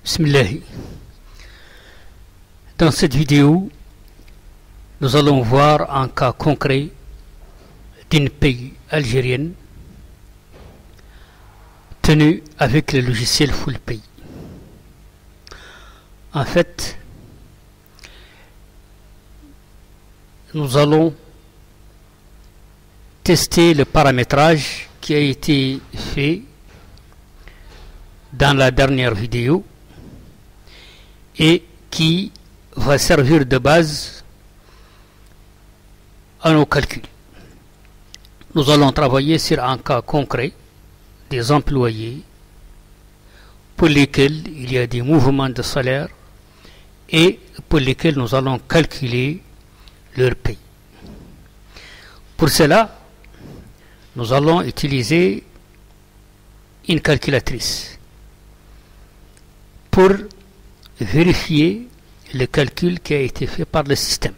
Bismillah. Dans cette vidéo, nous allons voir un cas concret d'une pays algérienne tenue avec le logiciel FullPay. En fait, nous allons tester le paramétrage qui a été fait dans la dernière vidéo et qui va servir de base à nos calculs. Nous allons travailler sur un cas concret des employés pour lesquels il y a des mouvements de salaire et pour lesquels nous allons calculer leur paye. Pour cela, nous allons utiliser une calculatrice pour vérifier le calcul qui a été fait par le système.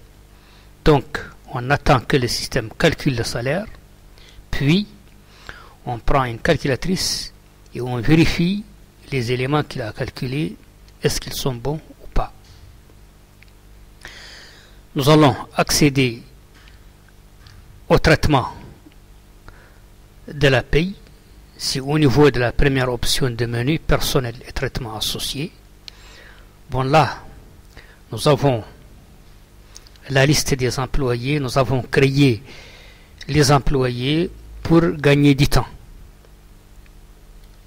Donc, on attend que le système calcule le salaire, puis on prend une calculatrice et on vérifie les éléments qu'il a calculés, est-ce qu'ils sont bons ou pas. Nous allons accéder au traitement de la paye. C'est au niveau de la première option de menu personnel et traitement associé. Bon, là, nous avons la liste des employés. Nous avons créé les employés pour gagner du temps.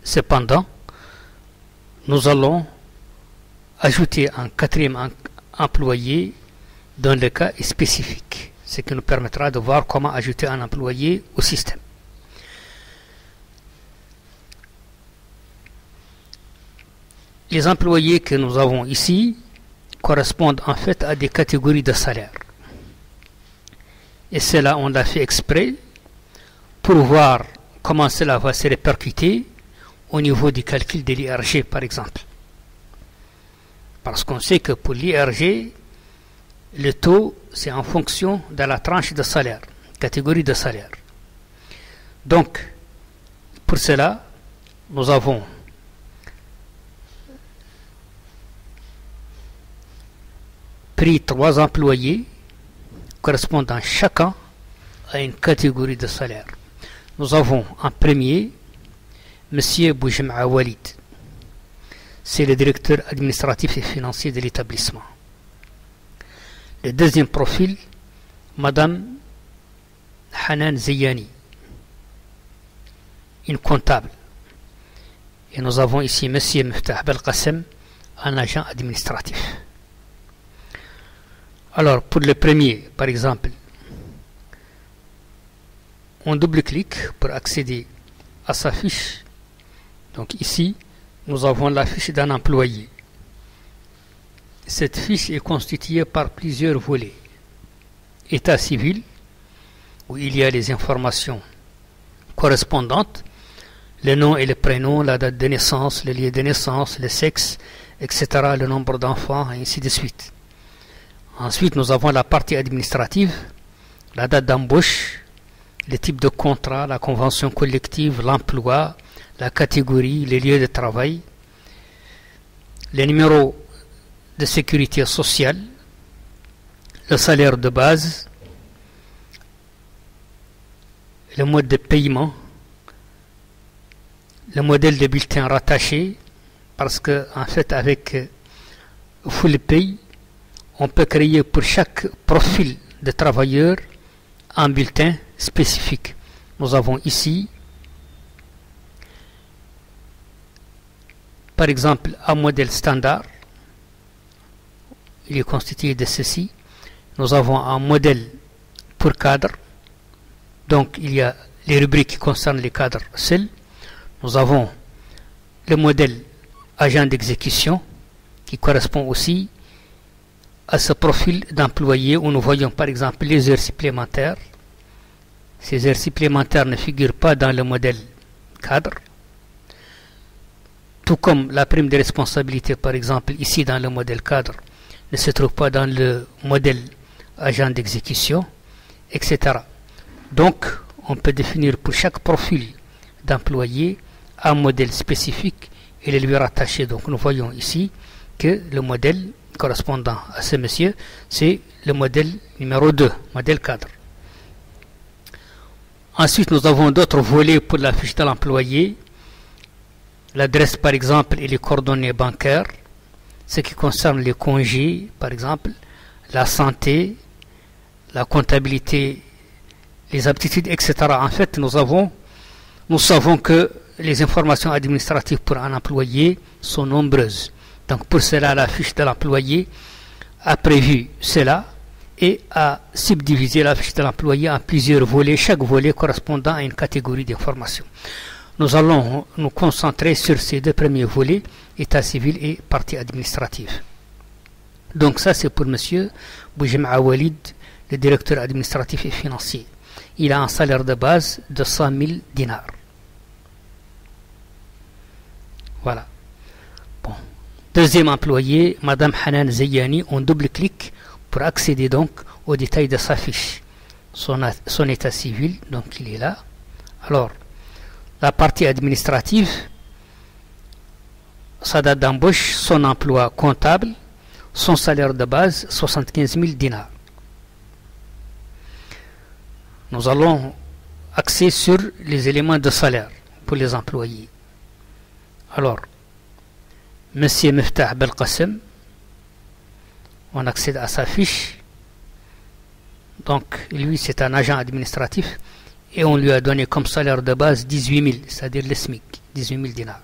Cependant, nous allons ajouter un quatrième employé dans le cas spécifique, ce qui nous permettra de voir comment ajouter un employé au système. Les employés que nous avons ici correspondent en fait à des catégories de salaire. Et cela, on l'a fait exprès pour voir comment cela va se répercuter au niveau du calcul de l'IRG, par exemple. Parce qu'on sait que pour l'IRG, le taux, c'est en fonction de la tranche de salaire, catégorie de salaire. Donc, pour cela, nous avons pris 3 employés correspondant chacun à une catégorie de salaire. Nous avons en premier M. Boujem'a Walid. C'est le directeur administratif et financier de l'établissement. Le deuxième profil, Madame Hanan Zeyani, une comptable. Et nous avons ici M. Miftah Belkacem, un agent administratif. Alors, pour le premier, par exemple, on double-clique pour accéder à sa fiche. Donc ici, nous avons la fiche d'un employé. Cette fiche est constituée par plusieurs volets. État civil, où il y a les informations correspondantes, le nom et le prénom, la date de naissance, le lieu de naissance, le sexe, etc., le nombre d'enfants, et ainsi de suite. Ensuite, nous avons la partie administrative, la date d'embauche, le type de contrat, la convention collective, l'emploi, la catégorie, les lieux de travail, les numéros de sécurité sociale, le salaire de base, le mode de paiement, le modèle de bulletin rattaché, parce que en fait avec FullPay, on peut créer pour chaque profil de travailleur un bulletin spécifique. Nous avons ici, par exemple, un modèle standard. Il est constitué de ceci. Nous avons un modèle pour cadre. Donc, il y a les rubriques qui concernent les cadres seuls. Nous avons le modèle agent d'exécution qui correspond aussi à ce profil d'employé où nous voyons par exemple les heures supplémentaires. Ces heures supplémentaires ne figurent pas dans le modèle cadre, tout comme la prime de responsabilité par exemple ici dans le modèle cadre ne se trouve pas dans le modèle agent d'exécution, etc. Donc on peut définir pour chaque profil d'employé un modèle spécifique il est lui rattaché. Donc nous voyons ici que le modèle correspondant à ce monsieur, c'est le modèle numéro 2, modèle cadre. Ensuite, nous avons d'autres volets pour la fiche de l'employé. L'adresse, par exemple, et les coordonnées bancaires. Ce qui concerne les congés, par exemple, la santé, la comptabilité, les aptitudes, etc. En fait, nous savons que les informations administratives pour un employé sont nombreuses. Donc, pour cela, la fiche de l'employé a prévu cela et a subdivisé la fiche de l'employé en plusieurs volets, chaque volet correspondant à une catégorie d'informations. Nous allons nous concentrer sur ces deux premiers volets, état civil et partie administrative. Donc ça c'est pour monsieur Boujema Walid, le directeur administratif et financier. Il a un salaire de base de 100 000 dinars. Voilà. Bon. Deuxième employé, madame Hanan Zeyani, on double-clique pour accéder donc aux détails de sa fiche. Son état civil, donc il est là. Alors, la partie administrative, sa date d'embauche, son emploi comptable, son salaire de base, 75 000 dinars. Nous allons axer sur les éléments de salaire pour les employés. Alors, monsieur Miftah Belqasem, on accède à sa fiche. Donc, lui, c'est un agent administratif. Et on lui a donné comme salaire de base 18 000, c'est-à-dire le SMIC, 18 000 dinars.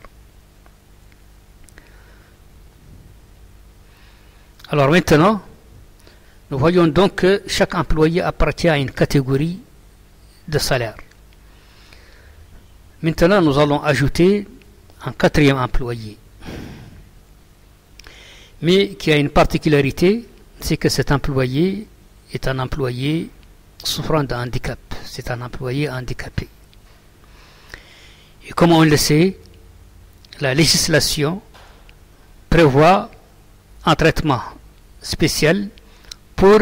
Alors maintenant, nous voyons donc que chaque employé appartient à une catégorie de salaire. Maintenant, nous allons ajouter un quatrième employé. Mais qui a une particularité, c'est que cet employé est un employé souffrant d'un handicap. C'est un employé handicapé. Et comme on le sait, la législation prévoit un traitement spécial pour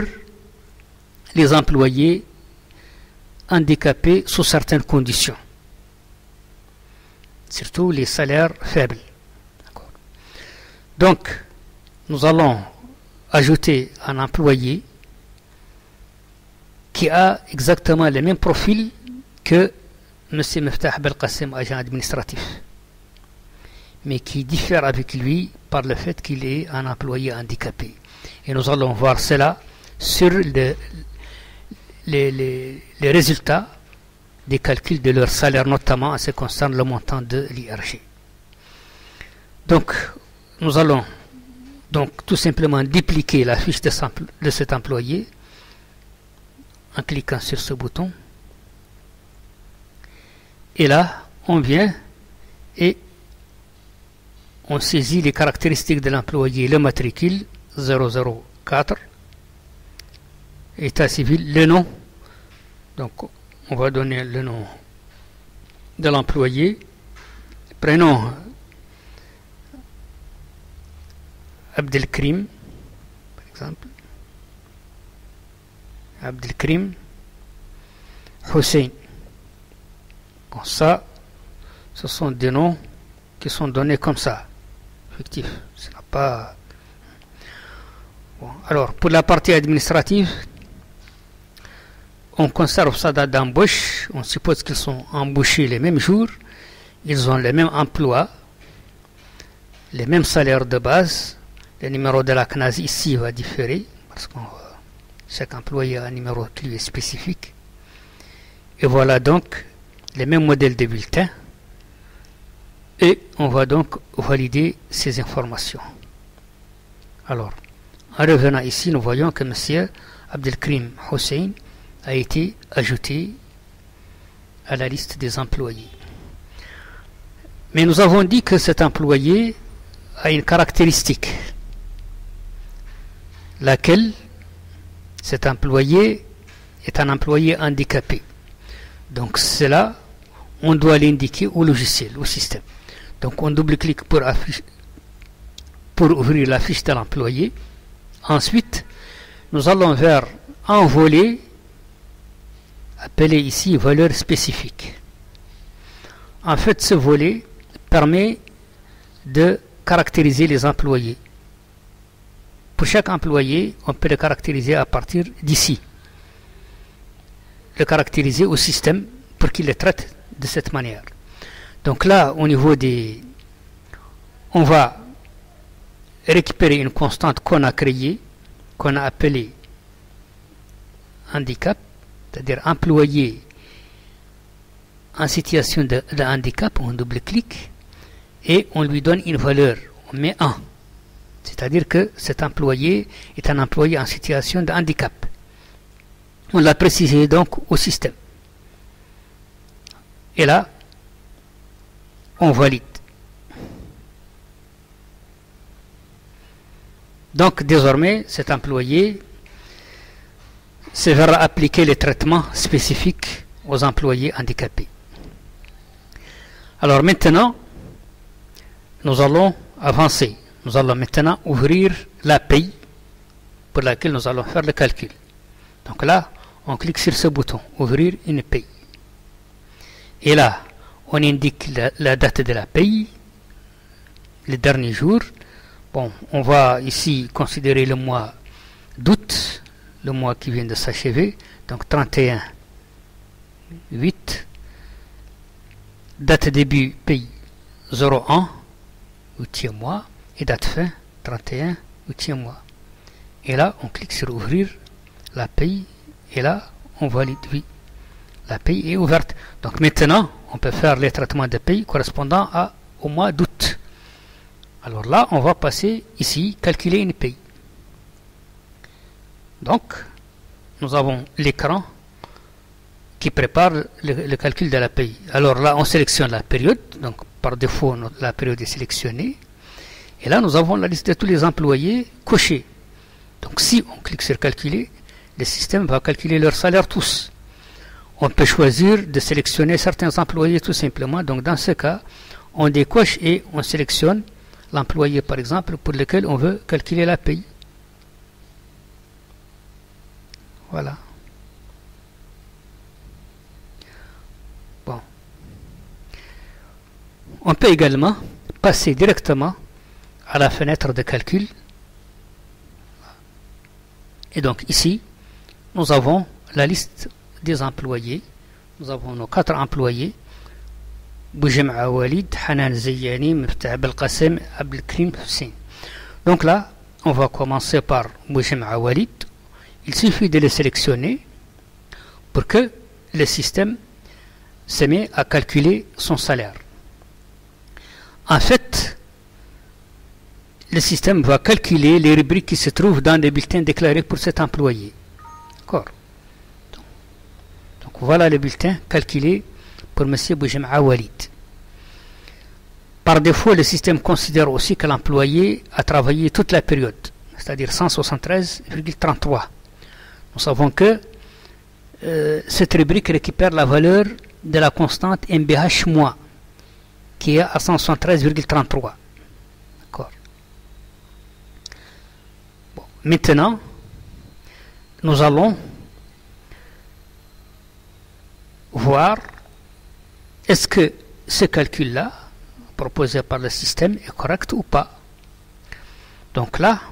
les employés handicapés sous certaines conditions. Surtout les salaires faibles. Donc, nous allons ajouter un employé qui a exactement le même profil que M. Miftah Belqasem, agent administratif, mais qui diffère avec lui par le fait qu'il est un employé handicapé. Et nous allons voir cela sur les résultats des calculs de leur salaire, notamment en ce qui concerne le montant de l'IRG. Donc, nous allons donc tout simplement dupliquer la fiche de cet employé en cliquant sur ce bouton. Et là, on vient et on saisit les caractéristiques de l'employé, le matricule 004, état civil, le nom. Donc, on va donner le nom de l'employé, prénom Abdelkrim, par exemple. Abdelkrim Hussein. Bon, ça, ce sont des noms qui sont donnés comme ça, effectif. Ce n'est pas. Bon, alors, pour la partie administrative, on conserve sa date d'embauche. On suppose qu'ils sont embauchés les mêmes jours. Ils ont le même emploi, les mêmes salaires de base. Le numéro de la CNAS ici va différer parce que chaque employé a un numéro qui lui est spécifique. Et voilà donc les mêmes modèles de bulletins. Et on va donc valider ces informations. Alors, en revenant ici, nous voyons que M. Abdelkrim Hussein a été ajouté à la liste des employés. Mais nous avons dit que cet employé a une caractéristique, laquelle cet employé est un employé handicapé. Donc cela, on doit l'indiquer au logiciel, au système. Donc on double-clique pour ouvrir la fiche de l'employé. Ensuite, nous allons vers un volet appelé ici valeur spécifique. En fait, ce volet permet de caractériser les employés. Pour chaque employé, on peut le caractériser à partir d'ici. Le caractériser au système pour qu'il le traite de cette manière. Donc là, au niveau des... On va récupérer une constante qu'on a créée, qu'on a appelée handicap, c'est-à-dire employé en situation de handicap, on double-clique et on lui donne une valeur, on met 1. C'est-à-dire que cet employé est un employé en situation de handicap. On l'a précisé donc au système. Et là, on valide. Donc désormais, cet employé se verra appliquer les traitements spécifiques aux employés handicapés. Alors maintenant, nous allons avancer. Nous allons maintenant ouvrir l'API pour laquelle nous allons faire le calcul. Donc là, on clique sur ce bouton, ouvrir une API. Et là, on indique la date de l'API, le dernier jour. Bon, on va ici considérer le mois d'août, le mois qui vient de s'achever, donc 31/8. Date début pays 01, 8e mois, et date fin 31, 8e mois. Et là, on clique sur ouvrir l'API, et là, on valide, oui, l'API est ouverte. Donc maintenant, on peut faire les traitements de pays correspondant au mois d'août. Alors là, on va passer ici, calculer une API. Donc, nous avons l'écran qui prépare le calcul de la l'API. Alors là, on sélectionne la période. Donc, par défaut, la période est sélectionnée. Et là, nous avons la liste de tous les employés cochés. Donc, si on clique sur calculer, le système va calculer leur salaire tous. On peut choisir de sélectionner certains employés tout simplement. Donc, dans ce cas, on décoche et on sélectionne l'employé, par exemple, pour lequel on veut calculer la l'API. Voilà. Bon. On peut également passer directement à la fenêtre de calcul. Et donc ici, nous avons la liste des employés. Nous avons nos 4 employés. Boujem'a Walid, Hanan Zayani, Miftah Belqasem, Abdelkrim Hussein. Donc là, on va commencer par Boujem'a Walid. Il suffit de le sélectionner pour que le système se met à calculer son salaire. En fait, le système va calculer les rubriques qui se trouvent dans les bulletins déclarés pour cet employé. D'accord. Donc voilà le bulletin calculé pour M. Boujem'a Walid. Par défaut, le système considère aussi que l'employé a travaillé toute la période, c'est-à-dire 173,33. Nous savons que cette rubrique récupère la valeur de la constante MBH-, qui est à 173,33. D'accord. Bon. Maintenant, nous allons voir est-ce que ce calcul-là, proposé par le système, est correct ou pas. Donc là,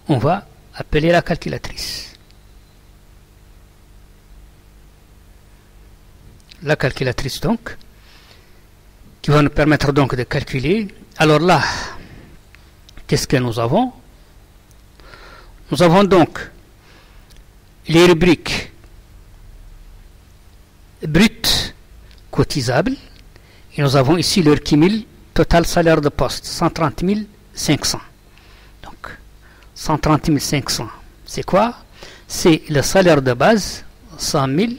on va appeler la calculatrice. La calculatrice donc, qui va nous permettre donc de calculer. Alors là, qu'est-ce que nous avons? Nous avons donc les rubriques brutes cotisables, et nous avons ici leur cumul total salaire de poste, 130 500. Donc, 130 500, c'est quoi? C'est le salaire de base, 100 000,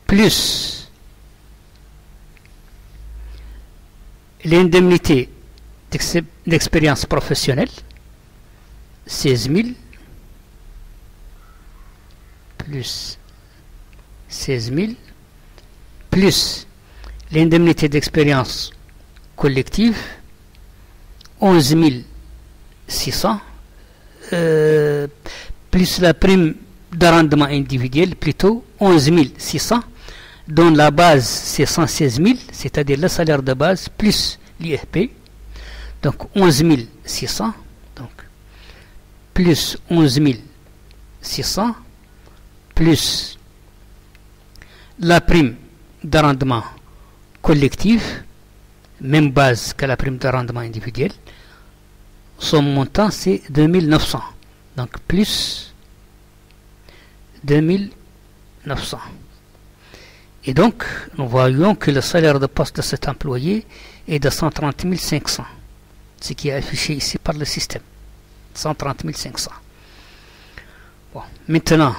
plus l'indemnité d'expérience professionnelle, 16 000, plus 16 000, plus l'indemnité d'expérience collective, 11 600, plus la prime d'arrendement individuel, plutôt 11 600, dont la base c'est 116 000, c'est-à-dire le salaire de base plus l'IFP. Donc 11 600, donc plus 11 600, plus la prime de rendement collective, même base que la prime de rendement individuel. Son montant c'est 2900, donc plus 2900. Et donc nous voyons que le salaire de poste de cet employé est de 130 500, ce qui est affiché ici par le système, 130 500. Bon, maintenant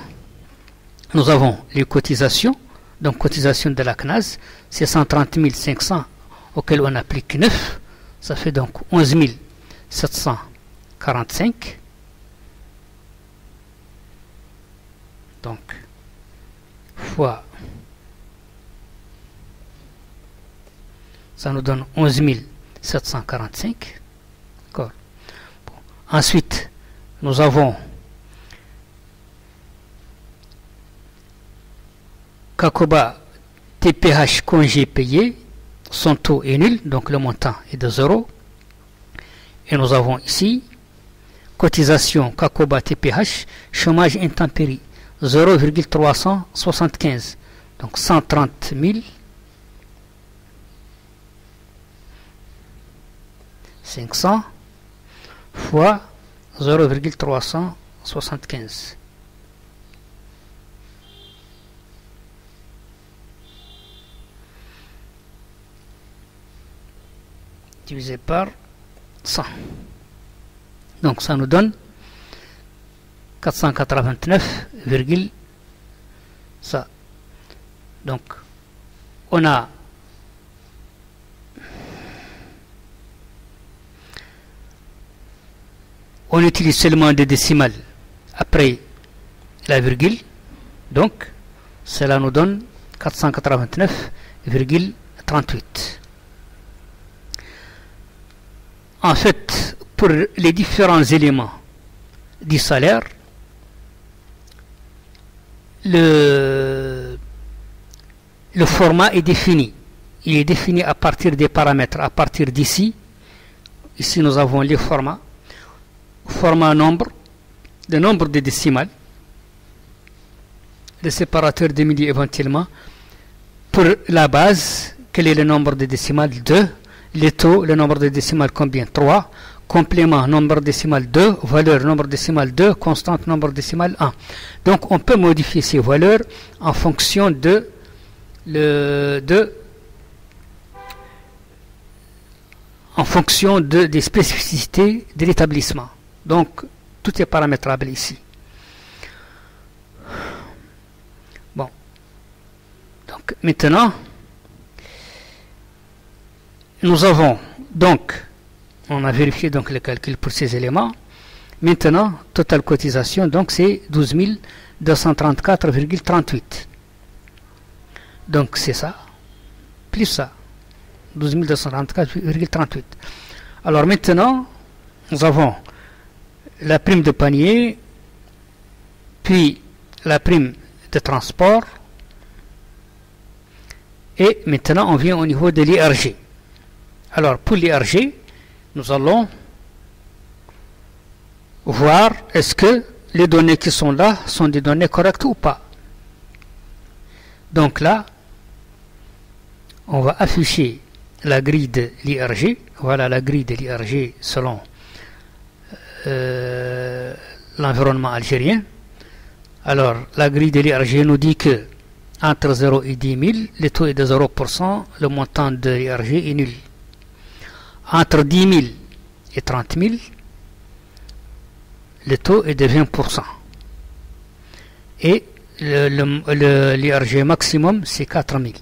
nous avons les cotisations. Donc cotisation de la CNAS, c'est 130 500 auquel on applique 9, ça fait donc 11 745. Donc fois, ça nous donne 11 745. D'accord. Bon. Ensuite, nous avons Kakoba TPH congé payé, son taux est nul, donc le montant est de 0. Et nous avons ici cotisation Kakoba TPH, chômage intempérie 0,375, donc 130 500 fois 0,375. Divisé par 100. Donc ça nous donne 489, ça. Donc on utilise seulement des décimales après la virgule, donc cela nous donne 489,38. En fait, pour les différents éléments du salaire, le format est défini. Il est défini à partir des paramètres. À partir d'ici, ici nous avons les formats. Format nombre, le nombre de décimales, le séparateur de milieu éventuellement. Pour la base, quel est le nombre de décimales? 2. Les taux, le nombre de décimales combien? 3. Complément, nombre décimal 2. Valeur, nombre décimal 2. Constante, nombre décimal 1. Donc on peut modifier ces valeurs en fonction des spécificités de l'établissement. Donc tout est paramétrable ici. Bon. Donc maintenant, nous avons donc, on a vérifié donc le calcul pour ces éléments. Maintenant, totale cotisation, donc c'est 12 234,38. Donc c'est ça, plus ça, 12 234,38. Alors maintenant, nous avons la prime de panier, puis la prime de transport, et maintenant on vient au niveau de l'IRG. Alors pour l'IRG, nous allons voir est-ce que les données qui sont là sont des données correctes ou pas. Donc là, on va afficher la grille de l'IRG. Voilà la grille de l'IRG selon l'environnement algérien. Alors la grille de l'IRG nous dit que entre 0 et 10 000, le taux est de 0%, le montant de l'IRG est nul. Entre 10 000 et 30 000, le taux est de 20%. Et l'IRG maximum, c'est 4 000.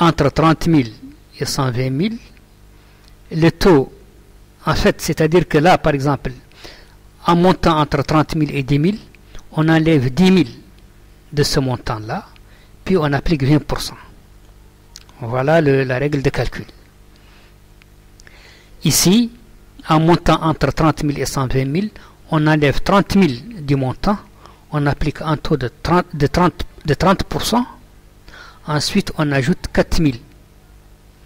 Entre 30 000 et 120 000, le taux, en fait, c'est-à-dire que là, par exemple, en montant entre 30 000 et 10 000, on enlève 10 000 de ce montant-là, puis on applique 20%. Voilà la règle de calcul. Ici, en montant entre 30 000 et 120 000, on enlève 30 000 du montant, on applique un taux de 30%. Ensuite, on ajoute 4000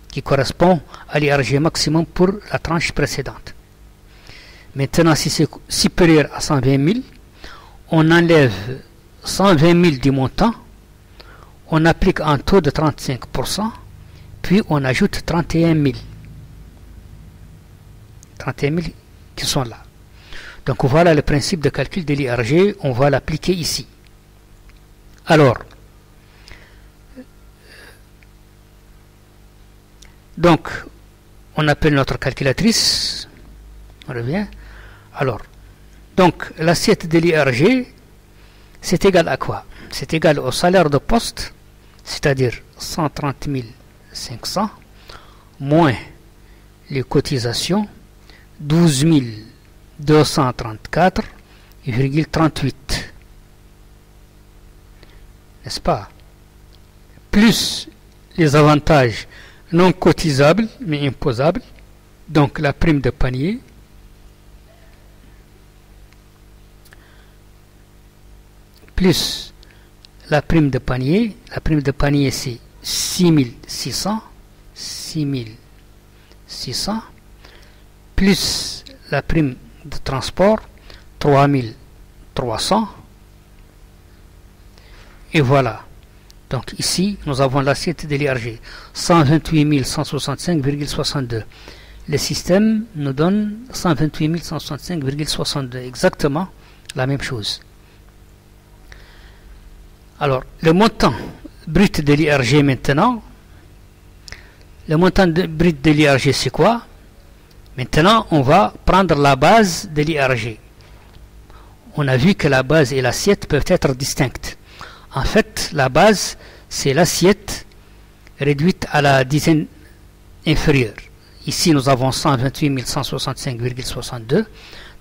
qui correspond à l'IRG maximum pour la tranche précédente. Maintenant, si c'est supérieur à 120 000, on enlève 120 000 du montant, on applique un taux de 35%, puis on ajoute 31 000. 31 000 qui sont là. Donc voilà le principe de calcul de l'IRG, on va l'appliquer ici. Alors, donc, on appelle notre calculatrice, on revient. Alors, donc l'assiette de l'IRG, c'est égal à quoi? C'est égal au salaire de poste, c'est-à-dire 130 500, moins les cotisations, 12 234,38. N'est-ce pas? Plus les avantages non cotisables mais imposables, donc la prime de panier, plus la prime de panier c'est 6600, plus la prime de transport 3300, et voilà. Donc ici nous avons l'assiette de l'IRG 128 165,62. Le système nous donne 128 165,62, exactement la même chose. Alors le montant brut de l'IRG maintenant, le montant brut de l'IRG c'est quoi? Maintenant on va prendre la base de l'IRG. On a vu que la base et l'assiette peuvent être distinctes. En fait, la base, c'est l'assiette réduite à la dizaine inférieure. Ici, nous avons 128 165,62.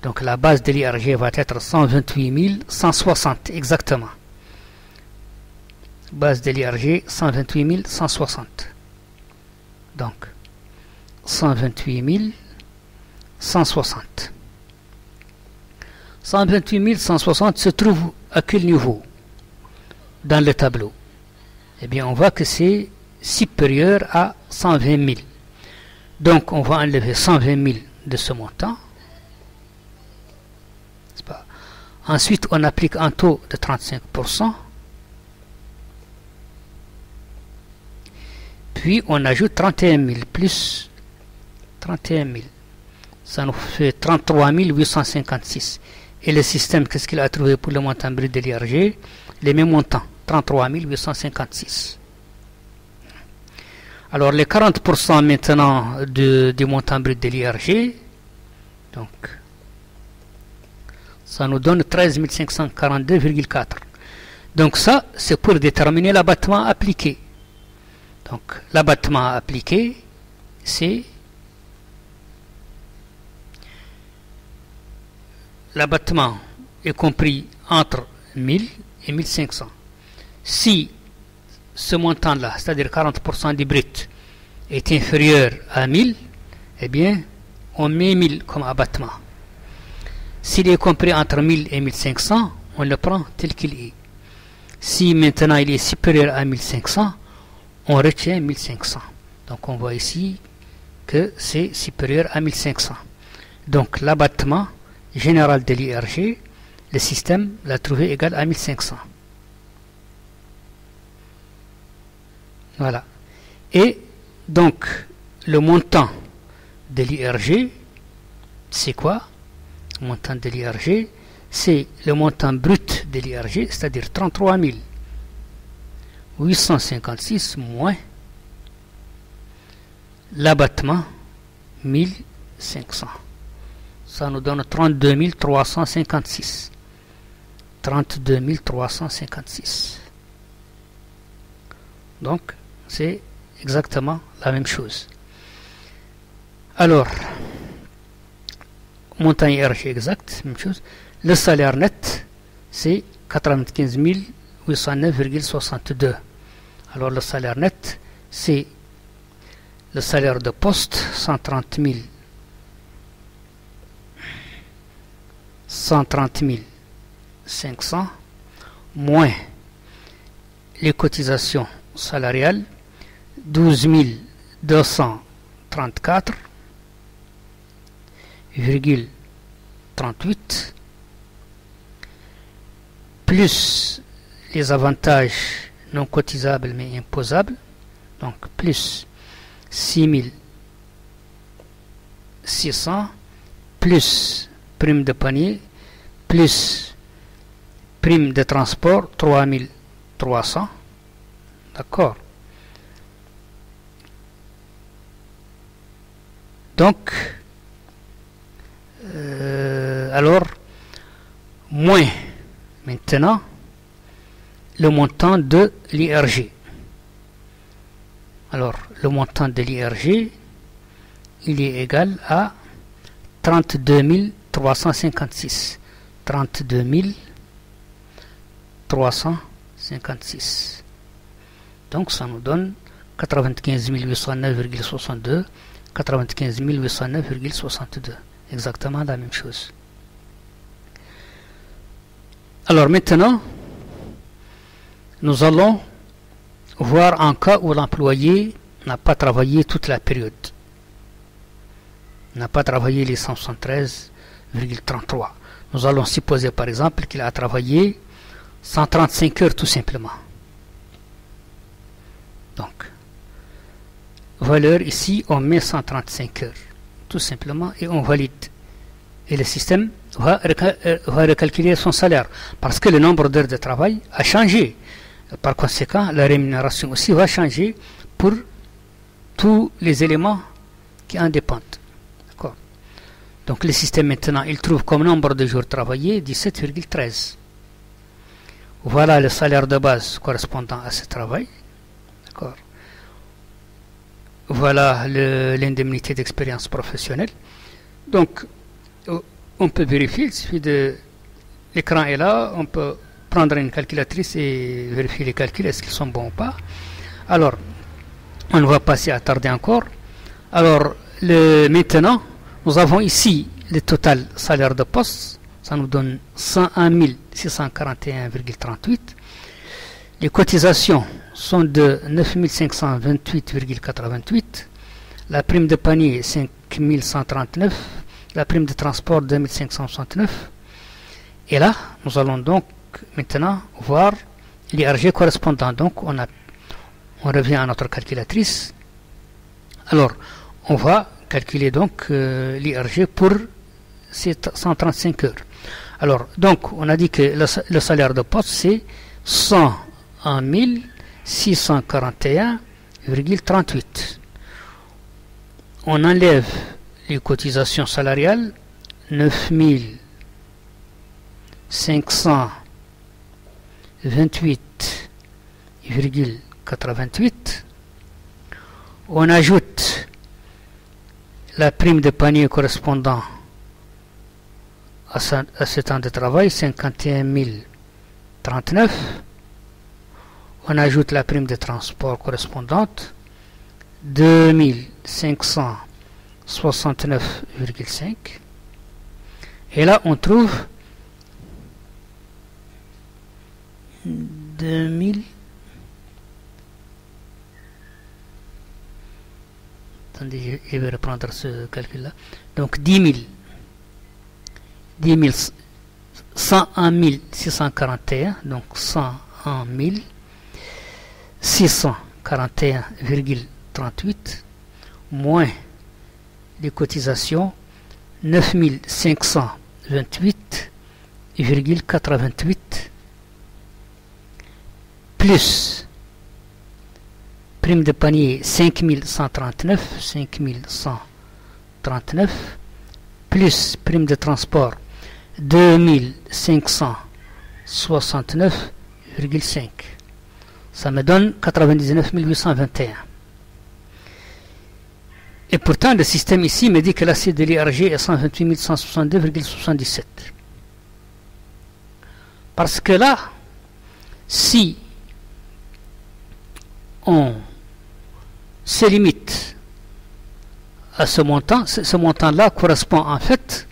Donc, la base de l'IRG va être 128 160, exactement. Base de l'IRG, 128 160. Donc, 128 160. 128 160 se trouve à quel niveau dans le tableau? Eh bien, on voit que c'est supérieur à 120 000. Donc, on va enlever 120 000 de ce montant. Ensuite, on applique un taux de 35%. Puis, on ajoute 31 000 plus 31 000. Ça nous fait 33 856. Et le système, qu'est-ce qu'il a trouvé pour le montant brut de l'IRG? Les mêmes montants, 33 856. Alors, les 40% maintenant du montant brut de l'IRG, donc, ça nous donne 13 542,4. Donc, ça, c'est pour déterminer l'abattement appliqué. Donc, l'abattement appliqué, c'est l'abattement est compris entre 1000 et 1500. Si ce montant-là, c'est-à-dire 40% du brut, est inférieur à 1000, eh bien, on met 1000 comme abattement. S'il est compris entre 1000 et 1500, on le prend tel qu'il est. Si maintenant il est supérieur à 1500, on retient 1500. Donc on voit ici que c'est supérieur à 1500. Donc l'abattement général de l'IRG, le système l'a trouvé égal à 1500. Voilà. Et donc, le montant de l'IRG, c'est quoi? Le montant de l'IRG, c'est le montant brut de l'IRG, c'est-à-dire 33 856 moins l'abattement 1500. Ça nous donne 32 356. 32 356. Donc, c'est exactement la même chose. Alors, montant IRG exact, même chose. Le salaire net, c'est 95 809,62. Alors, le salaire net, c'est le salaire de poste, 130 500, moins les cotisations salariales, 12 234,38, plus les avantages non cotisables mais imposables, donc plus 6600, plus prime de panier, plus prime de transport 3300, d'accord. Donc alors moins maintenant le montant de l'IRG. Alors le montant de l'IRG, il est égal à 32 356. 32 356. Donc ça nous donne 95 809,62, 95 809,62. Exactement la même chose. Alors maintenant, nous allons voir un cas où l'employé n'a pas travaillé toute la période. N'a pas travaillé les 173,33. Nous allons supposer par exemple qu'il a travaillé 135 heures tout simplement. Donc, valeur ici, on met 135 heures tout simplement et on valide. Et le système va recalculer son salaire parce que le nombre d'heures de travail a changé. Par conséquent, la rémunération aussi va changer pour tous les éléments qui en dépendent. D'accord. Donc le système maintenant, il trouve comme nombre de jours travaillés 17,13. Voilà le salaire de base correspondant à ce travail. D'accord. Voilà l'indemnité d'expérience professionnelle. Donc, on peut vérifier, il suffit de... L'écran est là, on peut prendre une calculatrice et vérifier les calculs, est-ce qu'ils sont bons ou pas. Alors, on ne va pas s'y attarder encore. Alors, maintenant, nous avons ici le total salaire de poste. Ça nous donne 101 641,38. Les cotisations sont de 9 528,88. La prime de panier, 5 139. La prime de transport, 2 569. Et là, nous allons donc maintenant voir l'IRG correspondant. Donc, on revient à notre calculatrice. Alors, on va calculer donc l'IRG pour ces 135 heures. Alors, donc, on a dit que le salaire de poste, c'est 101 641,38. On enlève les cotisations salariales, 9 528,88. On ajoute la prime de panier correspondant à ce temps de travail, 51 039. On ajoute la prime de transport correspondante, 2569,5. Et là, on trouve 2000. Attendez, je vais reprendre ce calcul-là. Donc 101 641, donc 101 641,38 moins les cotisations 9 528,88 plus prime de panier 5139 plus prime de transport 2569,5. Ça me donne 99 821. Et pourtant, le système ici me dit que l'assiette de l'IRG est 128 162,77. Parce que là, si on se limite à ce montant-là correspond en fait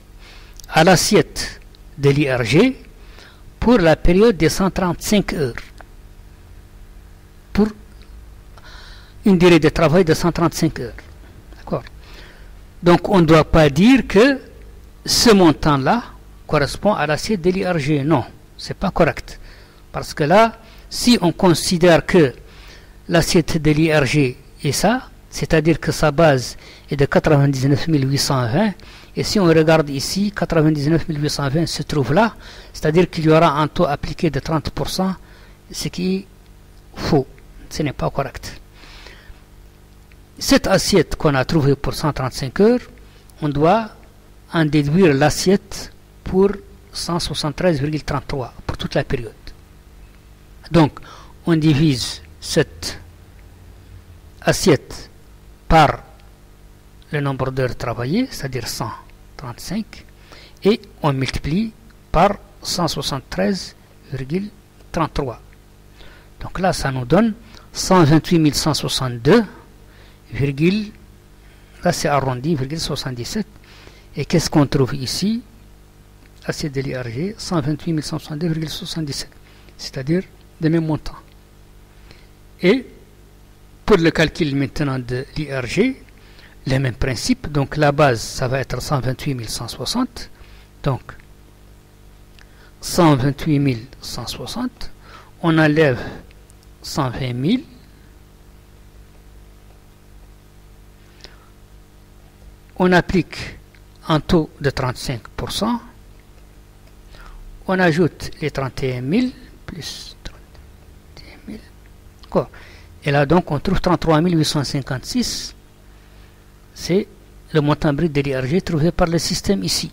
à l'assiette de l'IRG pour la période des 135 heures. Pour une durée de travail de 135 heures. D'accord. Donc on ne doit pas dire que ce montant-là correspond à l'assiette de l'IRG. Non, c'est pas correct. Parce que là, si on considère que l'assiette de l'IRG est ça, c'est-à-dire que sa base est de 99 820, et si on regarde ici, 99 820 se trouve là, c'est-à-dire qu'il y aura un taux appliqué de 30%, ce qui est faux, ce n'est pas correct. Cette assiette qu'on a trouvée pour 135 heures, on doit en déduire l'assiette pour 173,33 pour toute la période. Donc, on divise cette assiette par le nombre d'heures travaillées, c'est-à-dire 135, et on multiplie par 173,33. Donc là, ça nous donne 128 162, là c'est arrondi, 77. Et qu'est-ce qu'on trouve ici? Assiette de l'IRG, 128 162,77, c'est-à-dire le même montant. Et pour le calcul maintenant de l'IRG, le même principe, donc la base, ça va être 128 160, donc 128 160, on enlève 120 000, on applique un taux de 35%, on ajoute les 31 000 plus 31 000, quoi. Et là donc on trouve 33 856, c'est le montant brut de l'IRG trouvé par le système ici.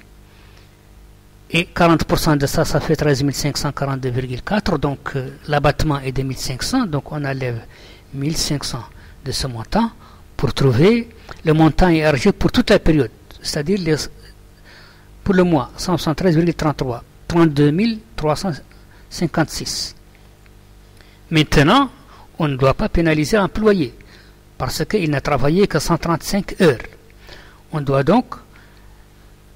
Et 40% de ça, ça fait 13 542,4, donc l'abattement est de 1500, donc on enlève 1500 de ce montant pour trouver le montant IRG pour toute la période, c'est-à-dire pour le mois 173,33, 32 356. Maintenant, on ne doit pas pénaliser l'employé parce qu'il n'a travaillé que 135 heures. On doit donc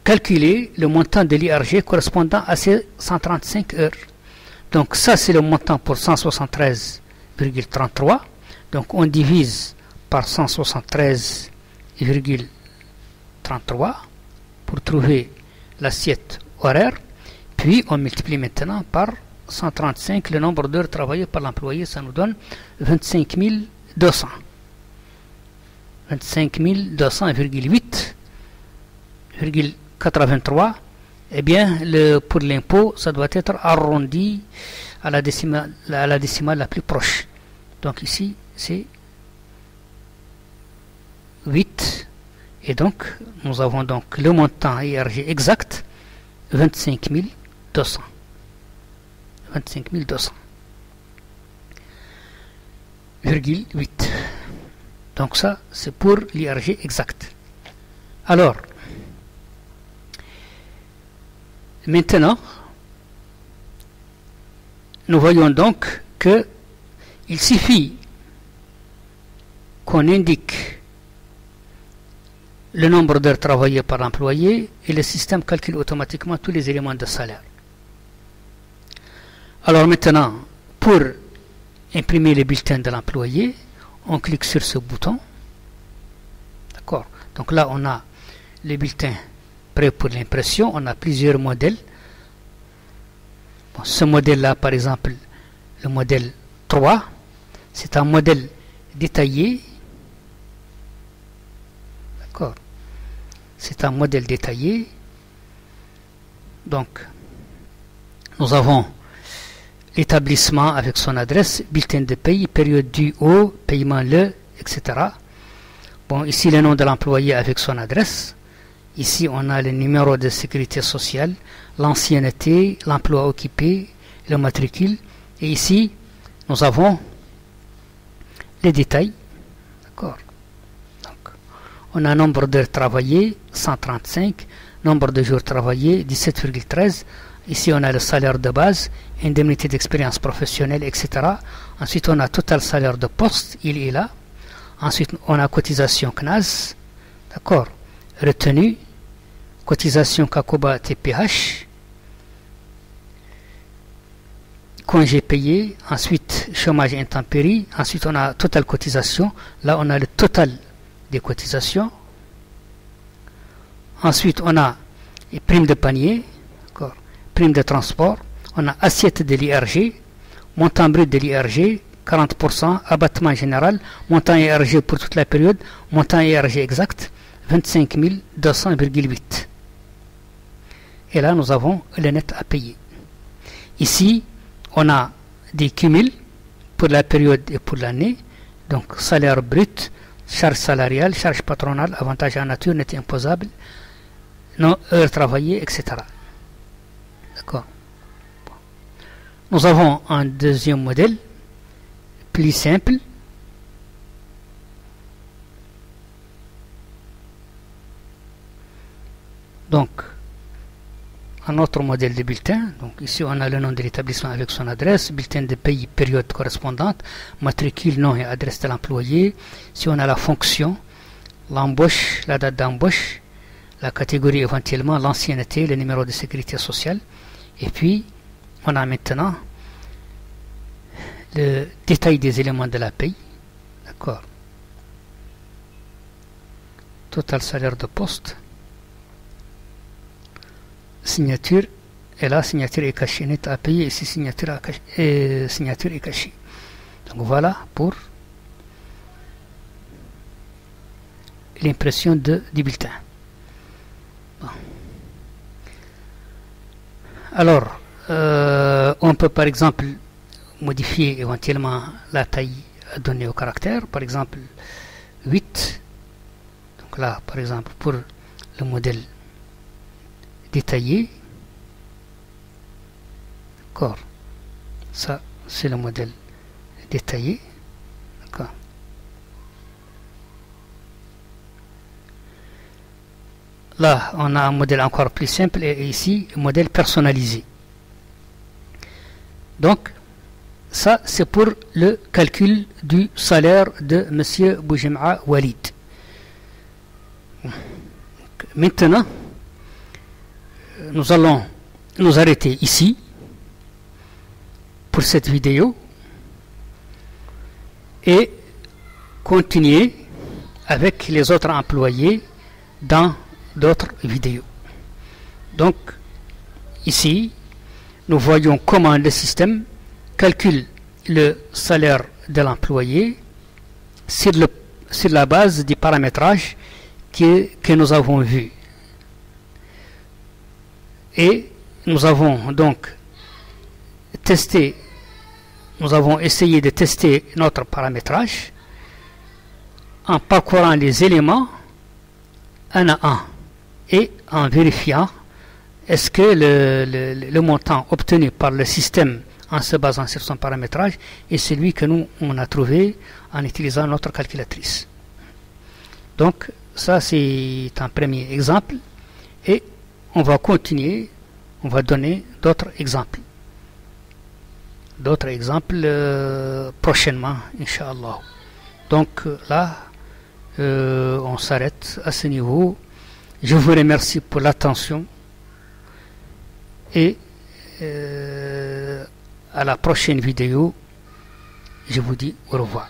calculer le montant de l'IRG correspondant à ces 135 heures. Donc ça, c'est le montant pour 173,33. Donc on divise par 173,33 pour trouver l'assiette horaire. Puis on multiplie maintenant par 135, le nombre d'heures travaillées par l'employé, ça nous donne 25 200. 25 200,8,83. Eh bien, pour l'impôt, ça doit être arrondi à la décimale la plus proche. Donc ici, c'est 8. Et donc, nous avons donc le montant IRG exact, 25 200. 25 200,8. Donc ça, c'est pour l'IRG exact. Alors, maintenant, nous voyons donc que il suffit qu'on indique le nombre d'heures travaillées par l'employé et le système calcule automatiquement tous les éléments de salaire. Alors maintenant, pour imprimer les bulletins de l'employé, on clique sur ce bouton. D'accord. Donc là, on a les bulletins prêts pour l'impression. On a plusieurs modèles. Bon, ce modèle-là, par exemple, le modèle 3, c'est un modèle détaillé. D'accord. C'est un modèle détaillé. Donc, nous avons l'établissement avec son adresse, bulletin de paye, période due au, paiement le, etc. Bon, ici le nom de l'employé avec son adresse. Ici, on a le numéro de sécurité sociale, l'ancienneté, l'emploi occupé, le matricule. Et ici, nous avons les détails. D'accord. Donc, on a nombre d'heures travaillées, 135, nombre de jours travaillés, 17,13. Ici, on a le salaire de base, indemnité d'expérience professionnelle, etc. Ensuite, on a total salaire de poste, il est là. Ensuite, on a cotisation CNAS, d'accord, retenue, cotisation Kakoba TPH, congés payés, ensuite chômage intempéries, ensuite on a total cotisation, là on a le total des cotisations, ensuite on a les primes de panier, primes de transport, on a assiette de l'IRG, montant brut de l'IRG, 40%, abattement général, montant IRG pour toute la période, montant IRG exact, 25 200,8. Et là, nous avons le net à payer. Ici, on a des cumuls pour la période et pour l'année. Donc, salaire brut, charge salariale, charge patronale, avantage en nature, net imposable, non heures travaillées, etc. D'accord. Nous avons un deuxième modèle, plus simple. Donc, un autre modèle de bulletin. Donc, ici, on a le nom de l'établissement avec son adresse, bulletin de pays, période correspondante, matricule, nom et adresse de l'employé. Ici, on a la fonction, l'embauche, la date d'embauche, la catégorie éventuellement, l'ancienneté, le numéro de sécurité sociale. Et puis, on a maintenant le détail des éléments de la paye. D'accord. Total salaire de poste. Signature. Et là, signature est cachée, net à payer. Ici, signature est cachée. Donc voilà pour l'impression du bulletin. Bon. Alors, on peut par exemple modifier éventuellement la taille donnée au caractère, par exemple 8. Donc là, par exemple, pour le modèle détaillé, d'accord, ça c'est le modèle détaillé, d'accord. Là, on a un modèle encore plus simple et ici, un modèle personnalisé. Donc, ça, c'est pour le calcul du salaire de M. Boujem'a Walid. Maintenant, nous allons nous arrêter ici pour cette vidéo et continuer avec les autres employés dans d'autres vidéos. Donc, ici, nous voyons comment le système calcule le salaire de l'employé sur la base du paramétrage que nous avons vu. Et nous avons donc testé, nous avons essayé de tester notre paramétrage en parcourant les éléments un à un et en vérifiant est-ce que le montant obtenu par le système en se basant sur son paramétrage est celui que nous on a trouvé en utilisant notre calculatrice. Donc ça c'est un premier exemple et on va continuer, on va donner d'autres exemples. D'autres exemples prochainement, Inch'Allah. Donc là, on s'arrête à ce niveau. Je vous remercie pour l'attention et à la prochaine vidéo, je vous dis au revoir.